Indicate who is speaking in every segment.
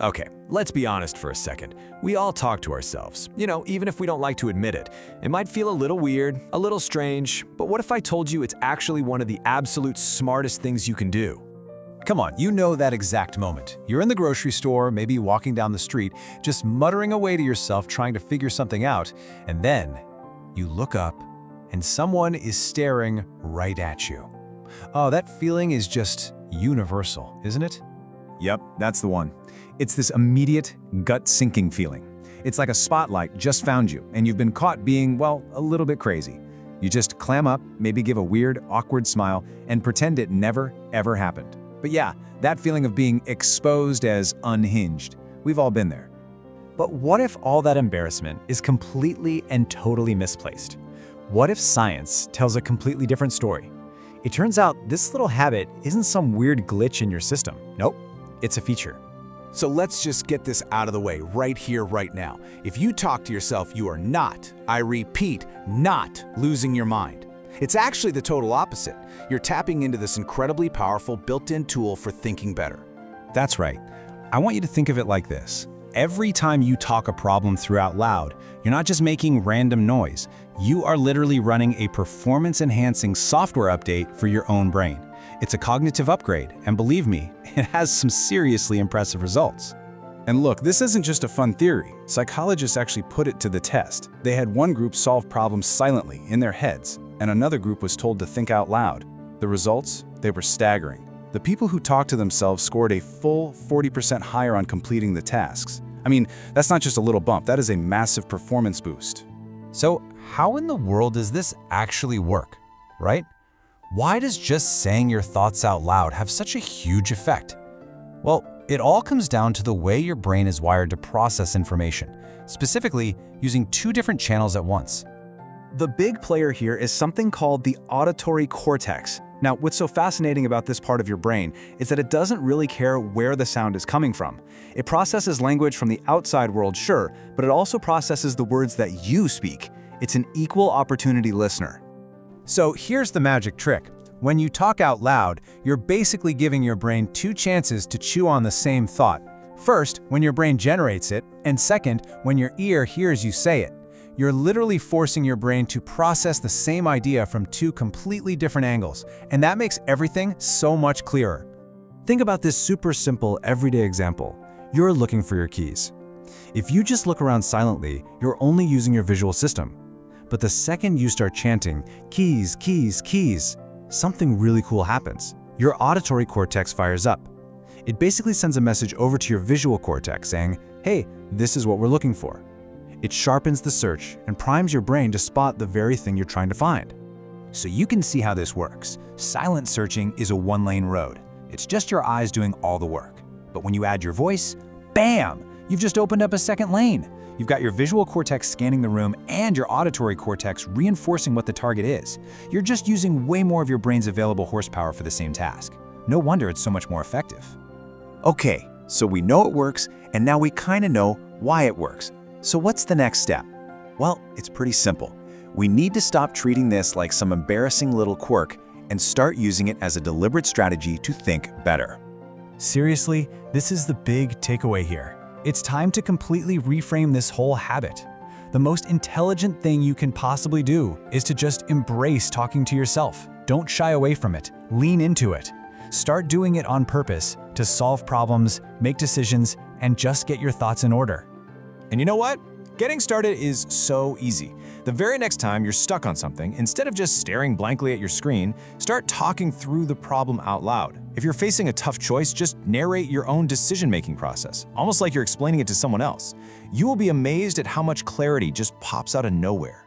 Speaker 1: Okay, let's be honest for a second. We all talk to ourselves, even if we don't like to admit it. It might feel a little weird, a little strange, but what if I told you it's actually one of the absolute smartest things you can do?
Speaker 2: Come on, you know that exact moment. You're in the grocery store, maybe walking down the street, just muttering away to yourself trying to figure something out, and then you look up and someone is staring right at you. Oh, that feeling is just universal, isn't it?
Speaker 3: Yep, that's the one. It's this immediate, gut-sinking feeling. It's like a spotlight just found you, and you've been caught being, well, a little bit crazy. You just clam up, maybe give a weird, awkward smile, and pretend it never, ever happened. But yeah, that feeling of being exposed as unhinged. We've all been there.
Speaker 4: But what if all that embarrassment is completely and totally misplaced? What if science tells a completely different story? It turns out this little habit isn't some weird glitch in your system. Nope, it's a feature.
Speaker 1: So let's just get this out of the way right here, right now. If you talk to yourself, you are not, I repeat, not losing your mind. It's actually the total opposite. You're tapping into this incredibly powerful built-in tool for thinking better.
Speaker 3: That's right. I want you to think of it like this. Every time you talk a problem through out loud, you're not just making random noise. You are literally running a performance-enhancing software update for your own brain. It's a cognitive upgrade, and believe me, it has some seriously impressive results. And look, this isn't just a fun theory. Psychologists actually put it to the test. They had one group solve problems silently in their heads, and another group was told to think out loud. The results? They were staggering. The people who talked to themselves scored a full 40% higher on completing the tasks. I mean, that's not just a little bump, that is a massive performance boost.
Speaker 2: So how in the world does this actually work, right? Why does just saying your thoughts out loud have such a huge effect? Well, it all comes down to the way your brain is wired to process information, specifically using two different channels at once.
Speaker 5: The big player here is something called the auditory cortex. Now, what's so fascinating about this part of your brain is that it doesn't really care where the sound is coming from. It processes language from the outside world, sure, but it also processes the words that you speak. It's an equal opportunity listener.
Speaker 2: So here's the magic trick. When you talk out loud, you're basically giving your brain two chances to chew on the same thought. First, when your brain generates it, and second, when your ear hears you say it. You're literally forcing your brain to process the same idea from two completely different angles, and that makes everything so much clearer. Think about this super simple, everyday example. You're looking for your keys. If you just look around silently, you're only using your visual system. But the second you start chanting, keys, keys, keys, something really cool happens. Your auditory cortex fires up. It basically sends a message over to your visual cortex saying, hey, this is what we're looking for. It sharpens the search and primes your brain to spot the very thing you're trying to find. So you can see how this works. Silent searching is a one-lane road. It's just your eyes doing all the work. But when you add your voice, bam! You've just opened up a second lane. You've got your visual cortex scanning the room and your auditory cortex reinforcing what the target is. You're just using way more of your brain's available horsepower for the same task. No wonder it's so much more effective.
Speaker 3: Okay, so we know it works, and now we kind of know why it works. So what's the next step? Well, it's pretty simple. We need to stop treating this like some embarrassing little quirk and start using it as a deliberate strategy to think better.
Speaker 4: Seriously, this is the big takeaway here. It's time to completely reframe this whole habit. The most intelligent thing you can possibly do is to just embrace talking to yourself. Don't shy away from it. Lean into it. Start doing it on purpose to solve problems, make decisions, and just get your thoughts in order.
Speaker 1: And you know what? Getting started is so easy. The very next time you're stuck on something, instead of just staring blankly at your screen, start talking through the problem out loud. If you're facing a tough choice, just narrate your own decision-making process, almost like you're explaining it to someone else. You will be amazed at how much clarity just pops out of nowhere.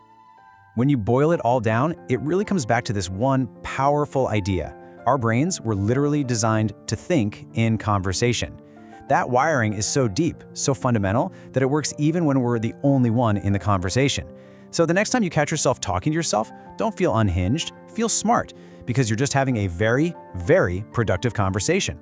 Speaker 4: When you boil it all down, it really comes back to this one powerful idea. Our brains were literally designed to think in conversation. That wiring is so deep, so fundamental, that it works even when we're the only one in the conversation. So the next time you catch yourself talking to yourself, don't feel unhinged, feel smart, because you're just having a very, very productive conversation.